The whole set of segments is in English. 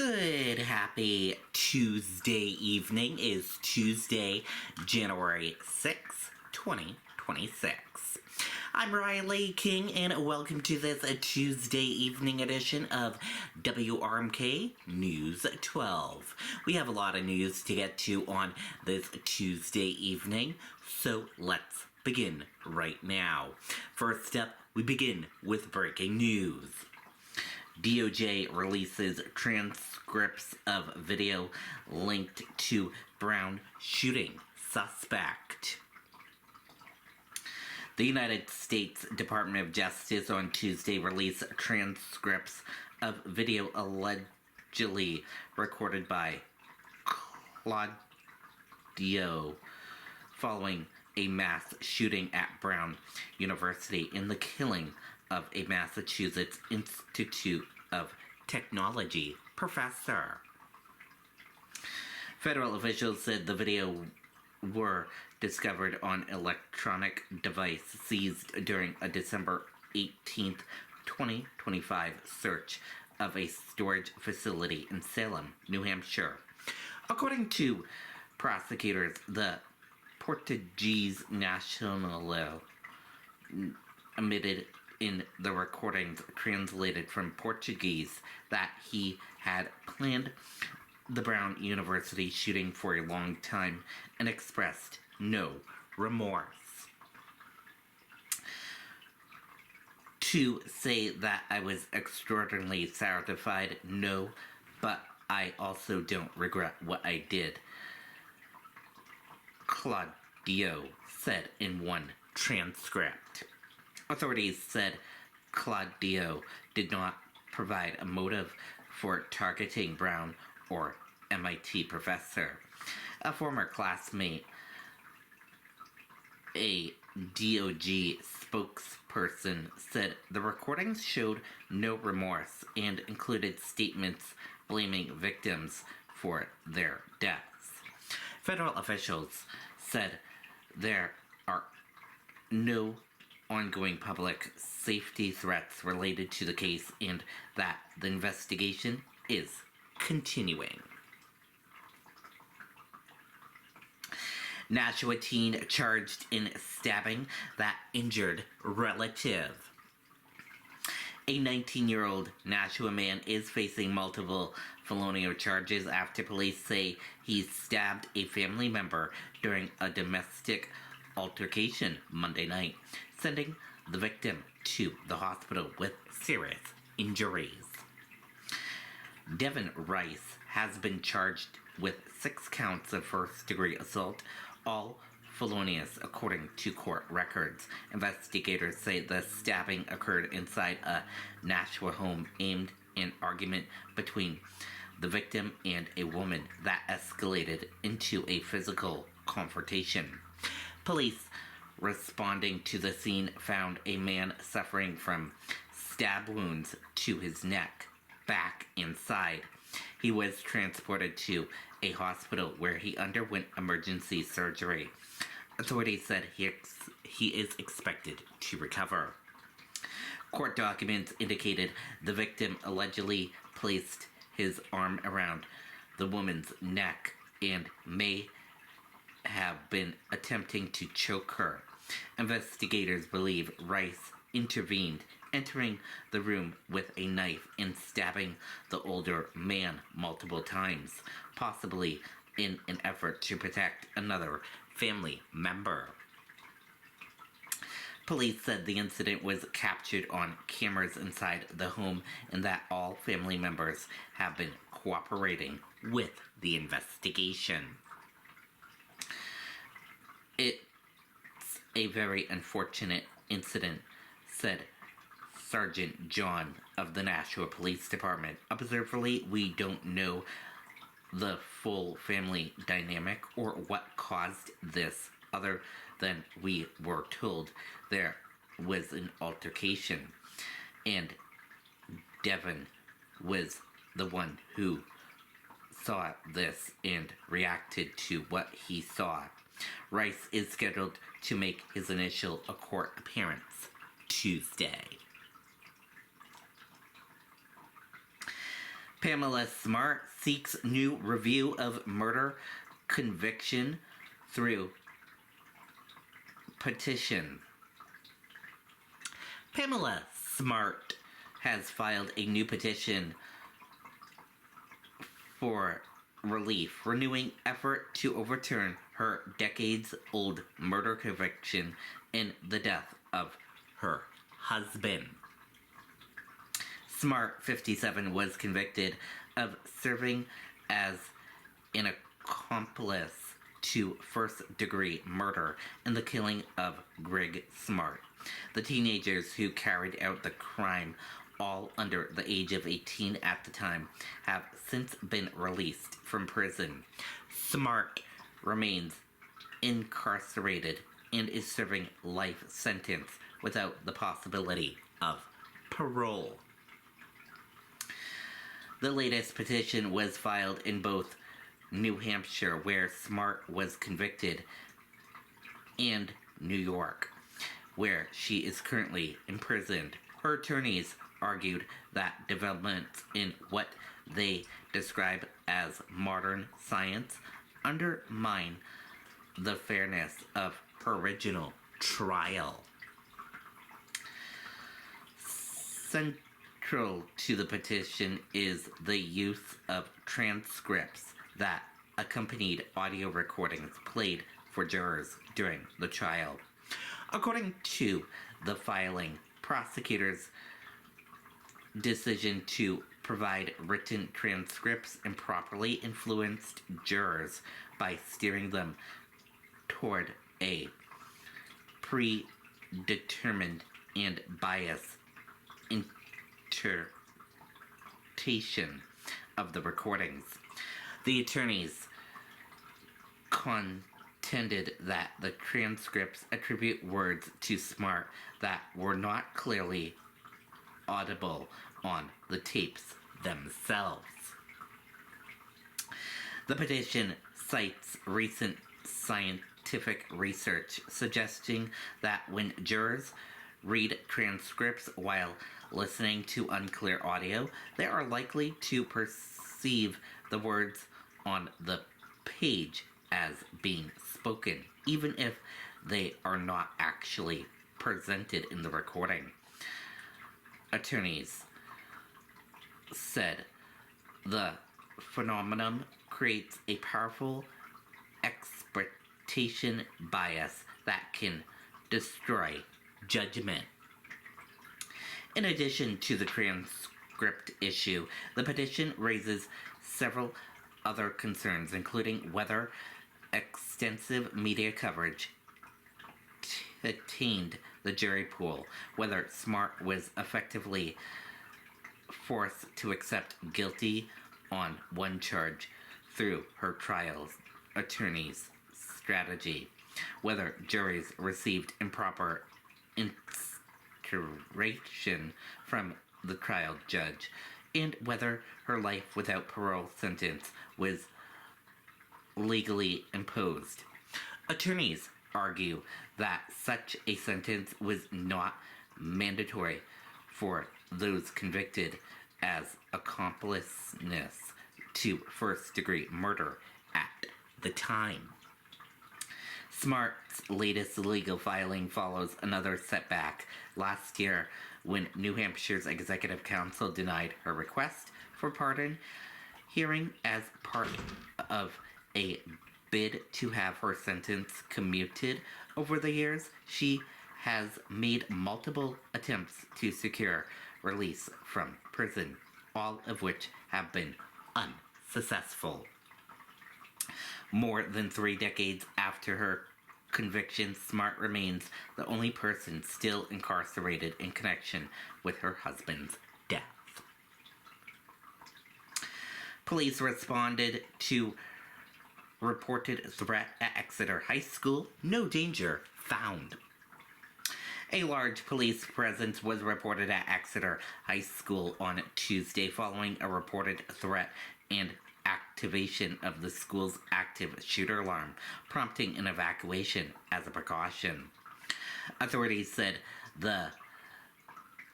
Good, happy Tuesday evening. Is Tuesday, January 6th, 2026. I'm Riley King, and welcome to this Tuesday evening edition of WRMK News 12. We have a lot of news to get to on this Tuesday evening, so let's begin right now. First up, we begin with breaking news. DOJ releases transcripts of video linked to Brown shooting suspect. The United States Department of Justice on Tuesday released transcripts of video allegedly recorded by Claudio following a mass shooting at Brown University in the killing of a Massachusetts Institute of Technology professor. Federal officials said the video were discovered on electronic device seized during a December 18th, 2025 search of a storage facility in Salem, New Hampshire. According to prosecutors, the Portuguese national admitted in the recordings translated from Portuguese that he had planned the Brown University shooting for a long time and expressed no remorse. To say that I was extraordinarily satisfied, no, but I also don't regret what I did, Claudio said in one transcript. Authorities said Claudio did not provide a motive for targeting Brown or MIT professor. A former classmate, a DOJ spokesperson, said the recordings showed no remorse and included statements blaming victims for their deaths. Federal officials said there are no ongoing public safety threats related to the case and that the investigation is continuing. Nashua teen charged in stabbing that injured relative. A 19-year-old Nashua man is facing multiple felonious charges after police say he stabbed a family member during a domestic altercation Monday night, sending the victim to the hospital with serious injuries. Devin Rice has been charged with 6 counts of first-degree assault, all felonious according to court records. Investigators say the stabbing occurred inside a Nashua home aimed an argument between the victim and a woman that escalated into a physical confrontation. Police responding to the scene found a man suffering from stab wounds to his neck, back, and side. He was transported to a hospital where he underwent emergency surgery. Authorities said he is expected to recover. Court documents indicated the victim allegedly placed his arm around the woman's neck and may have been attempting to choke her. Investigators believe Rice intervened, entering the room with a knife and stabbing the older man multiple times, possibly in an effort to protect another family member. Police said the incident was captured on cameras inside the home and that all family members have been cooperating with the investigation. It's a very unfortunate incident, said Sergeant John of the Nashua Police Department. Observably, we don't know the full family dynamic or what caused this, other than we were told there was an altercation, and Devin was the one who saw this and reacted to what he saw. Rice is scheduled to make his initial court appearance Tuesday. Pamela Smart seeks new review of murder conviction through petition. Pamela Smart has filed a new petition for relief, renewing effort to overturn her decades-old murder conviction in the death of her husband. Smart, 57, was convicted of serving as an accomplice to first-degree murder in the killing of Greg Smart. The teenagers who carried out the crime, all under the age of 18 at the time, have since been released from prison. Smart remains incarcerated and is serving life sentence without the possibility of parole. The latest petition was filed in both New Hampshire, where Smart was convicted, and New York, where she is currently imprisoned. Her attorneys argued that developments in what they describe as modern science undermine the fairness of her original trial. Central to the petition is the use of transcripts that accompanied audio recordings played for jurors during the trial. According to the filing, prosecutors' decision to provide written transcripts improperly influenced jurors by steering them toward a predetermined and biased interpretation of the recordings. The attorneys contended that the transcripts attribute words to Smart that were not clearly audible on the tapes themselves. The petition cites recent scientific research suggesting that when jurors read transcripts while listening to unclear audio, they are likely to perceive the words on the page as being spoken, even if they are not actually presented in the recording. Attorneys said the phenomenon creates a powerful expectation bias that can destroy judgment. In addition to the transcript issue, the petition raises several other concerns, including whether extensive media coverage tainted the jury pool, whether Smart was effectively forced to accept guilty on one charge through her trial's attorney's strategy, whether juries received improper inspiration from the trial judge, and whether her life without parole sentence was legally imposed. Attorneys argue that such a sentence was not mandatory for those convicted as accomplices to first-degree murder at the time. Smart's latest legal filing follows another setback last year when New Hampshire's Executive Council denied her request for pardon hearing as part of a bid to have her sentence commuted. Over the years, she has made multiple attempts to secure release from prison, all of which have been unsuccessful. More than 3 decades after her conviction, Smart remains the only person still incarcerated in connection with her husband's death. Police responded to reported threat at Exeter High School. No danger found. A large police presence was reported at Exeter High School on Tuesday following a reported threat and activation of the school's active shooter alarm, prompting an evacuation as a precaution. Authorities said the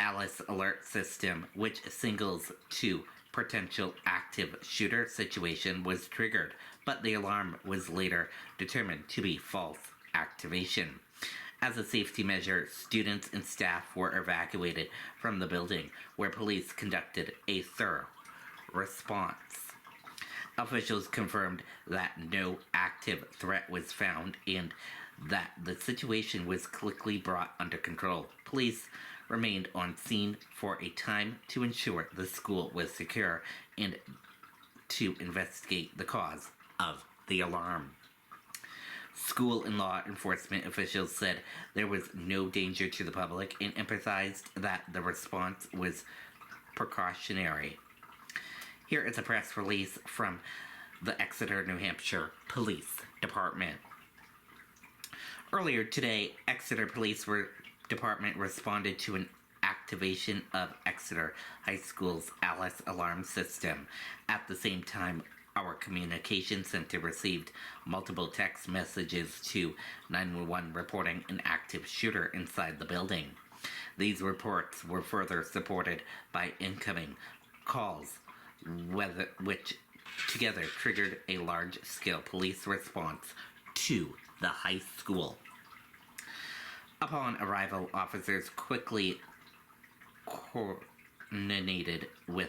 Alice Alert system, which signals to potential active shooter situation was triggered, but the alarm was later determined to be false activation. As a safety measure, students and staff were evacuated from the building, where police conducted a thorough response. Officials confirmed that no active threat was found and that the situation was quickly brought under control. Police remained on scene for a time to ensure the school was secure and to investigate the cause of the alarm. School and law enforcement officials said there was no danger to the public and emphasized that the response was precautionary. Here is a press release from the Exeter, New Hampshire Police Department. Earlier today, Exeter Police Department responded to an activation of Exeter High School's Alice alarm system. At the same time, our communication center received multiple text messages to 911 reporting an active shooter inside the building. These reports were further supported by incoming calls, which together triggered a large-scale police response to the high school. Upon arrival, officers quickly coordinated with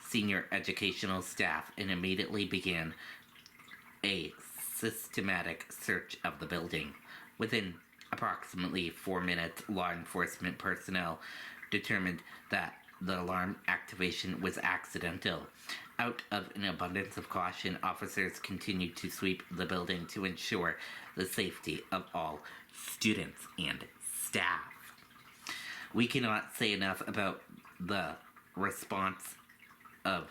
senior educational staff and immediately began a systematic search of the building. Within approximately 4 minutes, law enforcement personnel determined that the alarm activation was accidental. Out of an abundance of caution, officers continued to sweep the building to ensure the safety of all students and staff. We cannot say enough about the response of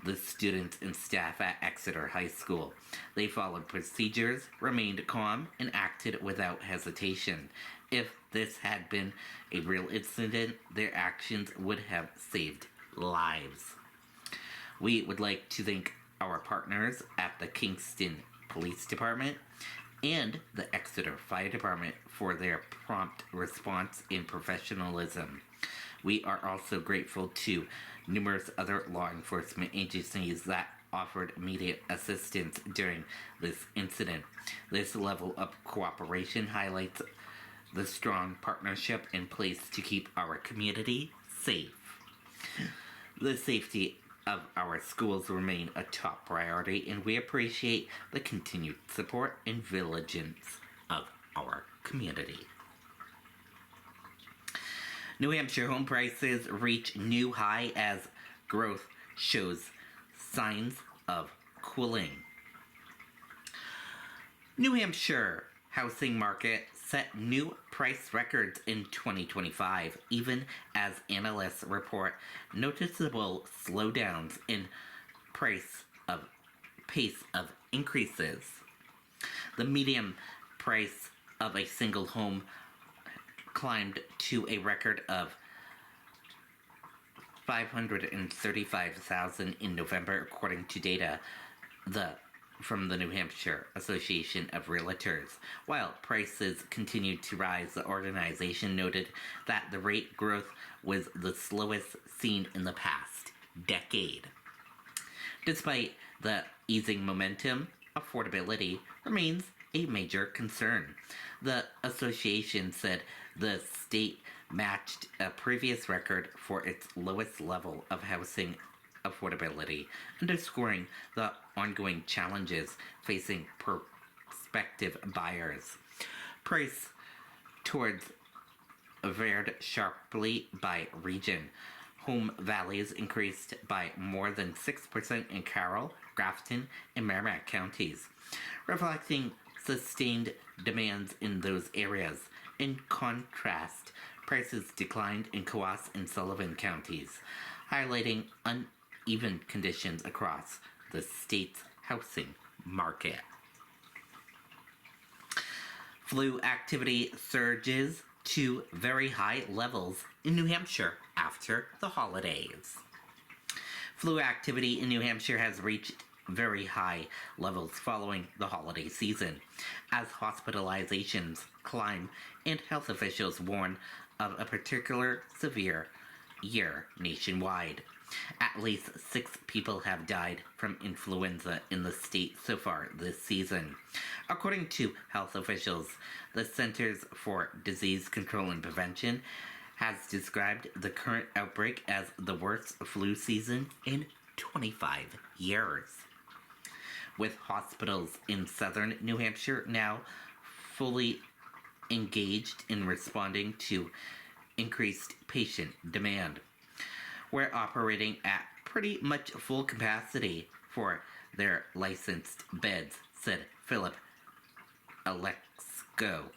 the students and staff at Exeter High School. They followed procedures, remained calm, and acted without hesitation. If this had been a real incident, their actions would have saved lives. We would like to thank our partners at the Kingston Police Department and the Exeter Fire Department for their prompt response and professionalism. We are also grateful to numerous other law enforcement agencies that offered immediate assistance during this incident. This level of cooperation highlights the strong partnership in place to keep our community safe. The safety of our schools remain a top priority, and we appreciate the continued support and vigilance of our community. New Hampshire home prices reach new high as growth shows signs of cooling. New Hampshire housing market set new price records in 2025, even as analysts report noticeable slowdowns in pace of increases. The median price of a single home climbed to a record of $535,000 in November, according to data from the New Hampshire Association of Realtors. While prices continued to rise, the organization noted that the rate growth was the slowest seen in the past decade. Despite the easing momentum, affordability remains a major concern. The association said the state matched a previous record for its lowest level of housing affordability, underscoring the ongoing challenges facing prospective buyers. Price towards varied sharply by region. Home values increased by more than 6% in Carroll, Grafton, and Merrimack counties, reflecting sustained demands in those areas. In contrast, prices declined in Coos and Sullivan counties, highlighting uneven conditions across the state's housing market. Flu activity surges to very high levels in New Hampshire after the holidays. Flu activity in New Hampshire has reached very high levels following the holiday season, as hospitalizations climb and health officials warn of a particular severe year nationwide. At least 6 people have died from influenza in the state so far this season. According to health officials, the Centers for Disease Control and Prevention has described the current outbreak as the worst flu season in 25 years. With hospitals in southern New Hampshire now fully engaged in responding to increased patient demand. We're operating at pretty much full capacity for their licensed beds, said Philip Alexco,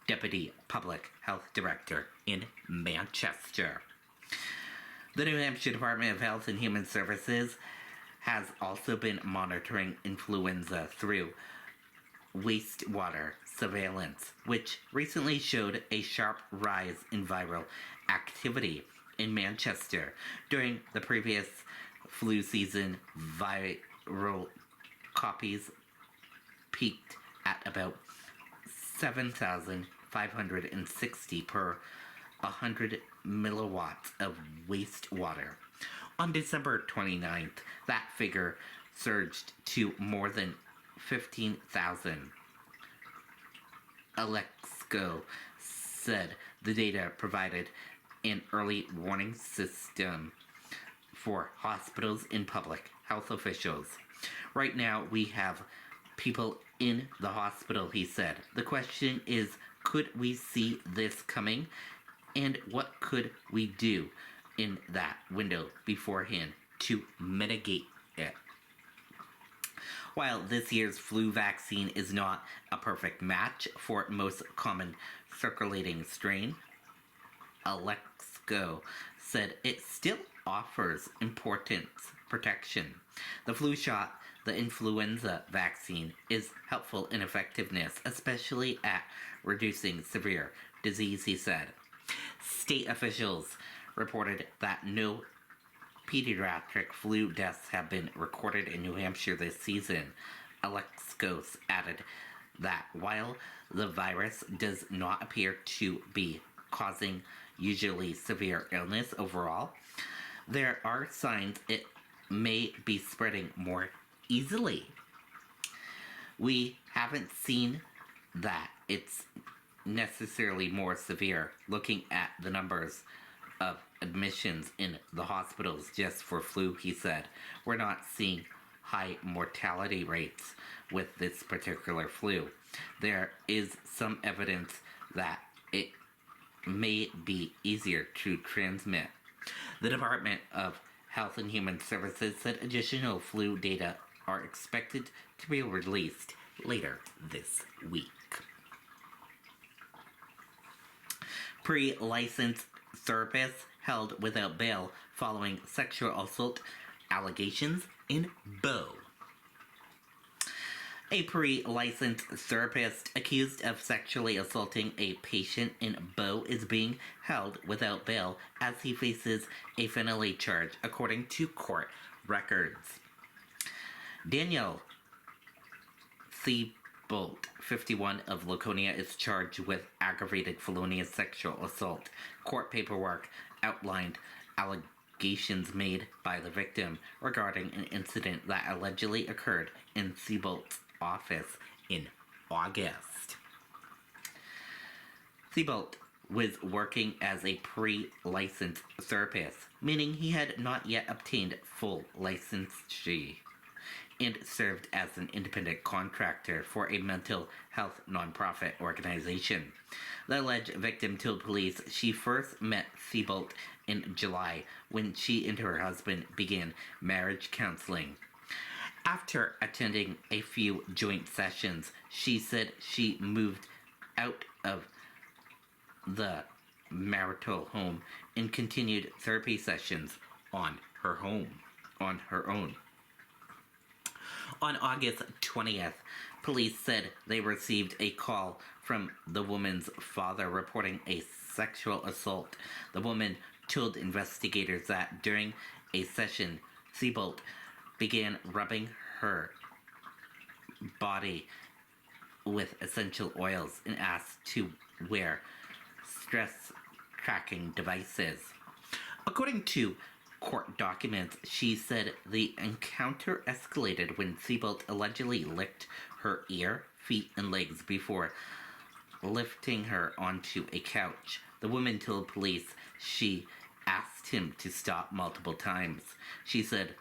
Deputy Public Health Director in Manchester. The New Hampshire Department of Health and Human Services has also been monitoring influenza through wastewater surveillance, which recently showed a sharp rise in viral activity in Manchester. During the previous flu season, viral copies peaked at about 7,560 per 100 milliwatts of wastewater. On December 29th, that figure surged to more than 15,000. Alexco said the data provided an early warning system for hospitals and public health officials. Right now, we have people in the hospital, he said. The question is, could we see this coming? And what could we do in that window beforehand to mitigate it? While this year's flu vaccine is not a perfect match for most common circulating strain, Alexco said it still offers important protection. The flu shot, the influenza vaccine, is helpful in effectiveness, especially at reducing severe disease, he said. State officials reported that no pediatric flu deaths have been recorded in New Hampshire this season. Alexco added that while the virus does not appear to be causing usually severe illness overall, there are signs it may be spreading more easily. We haven't seen that it's necessarily more severe looking at the numbers of admissions in the hospitals just for flu, he said. We're not seeing high mortality rates with this particular flu. There is some evidence that it may be easier to transmit. The Department of Health and Human Services said additional flu data are expected to be released later this week. Pre-licensed therapists held without bail following sexual assault allegations in Bow. A pre-licensed therapist accused of sexually assaulting a patient in Bow is being held without bail as he faces a felony charge, according to court records. Daniel Thibault, 51, of Laconia, is charged with aggravated felonious sexual assault. Court paperwork outlined allegations made by the victim regarding an incident that allegedly occurred in Thibault's office in August. Thibault was working as a pre-licensed therapist, meaning he had not yet obtained full licensure, and served as an independent contractor for a mental health nonprofit organization. The alleged victim told police she first met Thibault in July when she and her husband began marriage counseling. After attending a few joint sessions, she said she moved out of the marital home and continued therapy sessions on her own. On August 20th, police said they received a call from the woman's father reporting a sexual assault. The woman told investigators that during a session, Thibault began rubbing her body with essential oils and asked to wear stress tracking devices. According to court documents, she said the encounter escalated when Thibault allegedly licked her ear, feet, and legs before lifting her onto a couch. The woman told police she asked him to stop multiple times. She said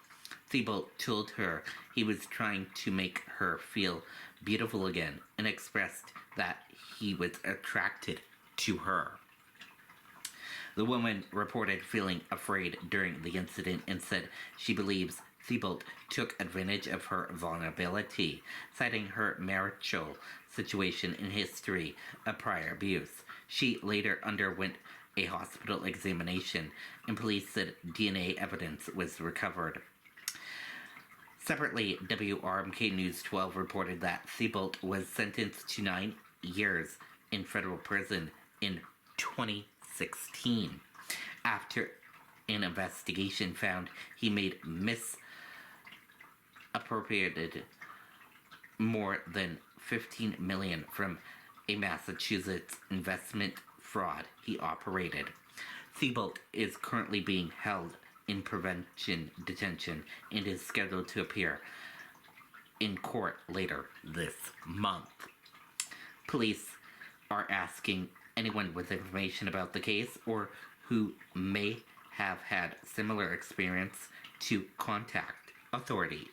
Thibault told her he was trying to make her feel beautiful again and expressed that he was attracted to her. The woman reported feeling afraid during the incident and said she believes Thibault took advantage of her vulnerability, citing her marital situation and history of prior abuse. She later underwent a hospital examination, and police said DNA evidence was recovered. Separately, WRMK News 12 reported that Thibault was sentenced to 9 years in federal prison in 2016 after an investigation found he made misappropriated more than $15 million from a Massachusetts investment fraud he operated. Thibault is currently being held in prevention detention and is scheduled to appear in court later this month. Police are asking anyone with information about the case or who may have had similar experience to contact authorities.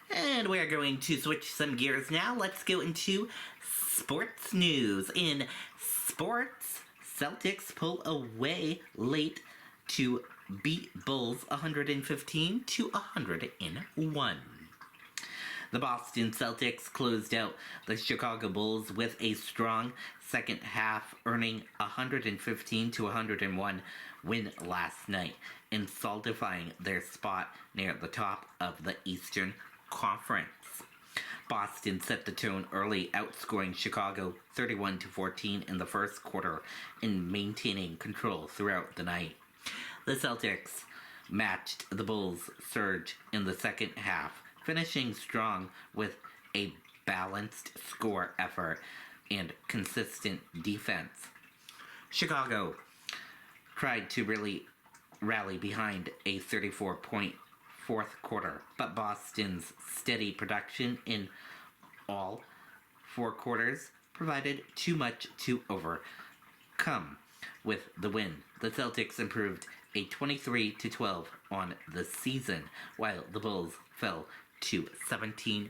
And we are going to switch some gears now. Let's go into sports news. In sports, Celtics pull away late to beat Bulls 115-101. The Boston Celtics closed out the Chicago Bulls with a strong second half, earning 115-101 win last night and solidifying their spot near the top of the Eastern Conference. Boston set the tone early, outscoring Chicago 31-14 in the first quarter and maintaining control throughout the night. The Celtics matched the Bulls' surge in the second half, finishing strong with a balanced score effort and consistent defense. Chicago tried to really rally behind a 34-point fourth quarter, but Boston's steady production in all four quarters provided too much to overcome. With the win, the Celtics improved a 23-12 on the season, while the Bulls fell to 17-19.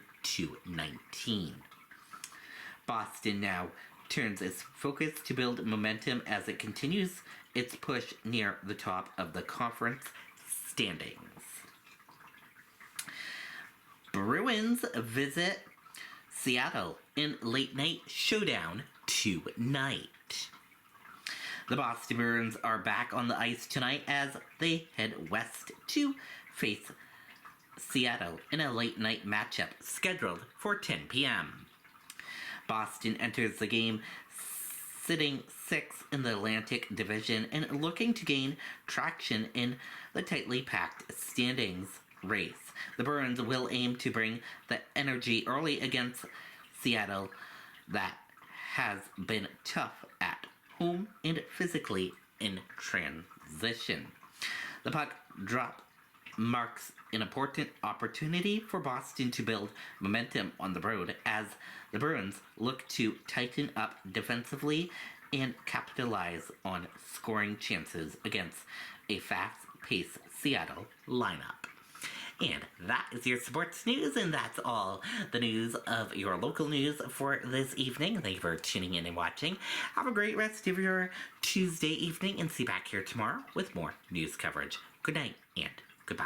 Boston now turns its focus to build momentum as it continues its push near the top of the conference standings. Bruins visit Seattle in late night showdown tonight. The Boston Bruins are back on the ice tonight as they head west to face Seattle in a late night matchup scheduled for 10 p.m. Boston enters the game sitting 6th in the Atlantic Division and looking to gain traction in the tightly packed standings race. The Bruins will aim to bring the energy early against Seattle that has been tough at home and physically in transition. The puck drop marks an important opportunity for Boston to build momentum on the road as the Bruins look to tighten up defensively and capitalize on scoring chances against a fast-paced Seattle lineup. And that is your sports news, and that's all the news of your local news for this evening. Thank you for tuning in and watching. Have a great rest of your Tuesday evening, and see you back here tomorrow with more news coverage. Good night, and goodbye.